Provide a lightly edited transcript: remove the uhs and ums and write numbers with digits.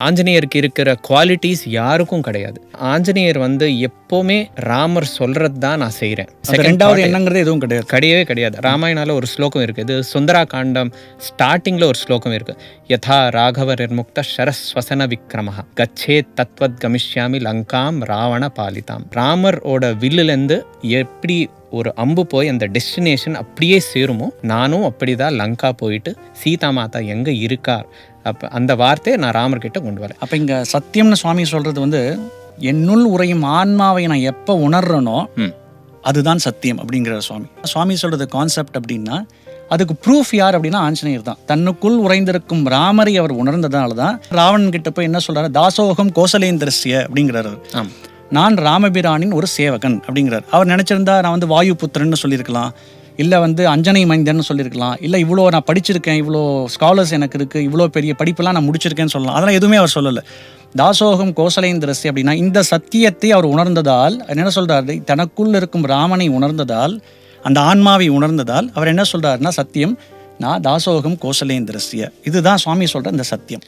ஆஞ்சநேயருக்கு இருக்கிற குவாலிட்டிஸ் யாருக்கும் கிடையாது. ஆஞ்சநேயர் எப்பவுமே ராமர் சொல்றது தான் நான் செய்கிறேன், ரெண்டாவது எண்ணங்கிறது எதுவும் கிடையாது. கிடையவே கிடையாது. ராமாயணால ஒரு ஸ்லோகம் இருக்கு, இது சுந்தரா காண்டம் ஸ்டார்டிங்ல ஒரு ஸ்லோகம் இருக்கு. யதா ராகவர் நிர்முக்த ஷரஸ்வசன விக்ரமஹ கச்சே தத்வத் கமிஷ்யாமி லங்காம் ராவண பாலிதாம். ராமரோட வில்லுலேருந்து எப்படி ஒரு அம்பு போய் அந்த டெஸ்டினேஷன் அப்படியே சேருமோ, நானும் அப்படிதான் லங்கா போயிட்டு சீதா மாதா எங்க இருக்கார் அப்போ அந்த வார்த்தையை நான் ராமர்கிட்ட கொண்டு வரேன். அப்போ இங்கே சத்தியம்னு சுவாமி சொல்கிறது என்னுள் உறையும் ஆன்மாவை நான் எப்போ உணர்றனோ அதுதான் சத்தியம் அப்படிங்கிற சுவாமி சொல்கிறது கான்செப்ட். அப்படின்னா அதுக்கு ப்ரூஃப் யார் அப்படின்னா ஆஞ்சநேயர் தான். தன்னுக்குள் உறைந்திருக்கும் ராமரை அவர் உணர்ந்ததுனால தான் ராவணன் கிட்ட போய் என்ன சொல்றாரு, தாசோகம் கோசலேந்திரஸ்ய அப்படிங்கிறாரு. நான் ராமபிரானின் ஒரு சேவகன் அப்படிங்கிறார். அவர் நினைச்சிருந்தா நான் வாயு புத்திரன்னு சொல்லியிருக்கலாம், இல்லை அஞ்சனை மைந்தன்னு சொல்லியிருக்கலாம், இல்லை இவ்வளோ நான் படிச்சிருக்கேன், இவ்வளோ ஸ்காலர்ஸ் எனக்கு இருக்குது, இவ்வளோ பெரிய படிப்பெல்லாம் நான் முடிச்சிருக்கேன்னு சொல்லலாம். அதெல்லாம் எதுவுமே அவர் சொல்லலை. தாசோகம் கோசலேந்திரஸ்ய அப்படின்னா இந்த சத்தியத்தை அவர் உணர்ந்ததால் என்ன சொல்றாரு, தனக்குள் இருக்கும் ராமனை உணர்ந்ததால், அந்த ஆன்மாவை உணர்ந்ததால் அவர் என்ன சொல்றாருன்னா சத்தியம் நான் தாசோகம் கோசலேந்திரஸ்ய. இதுதான் சுவாமி சொல்ற இந்த சத்தியம்.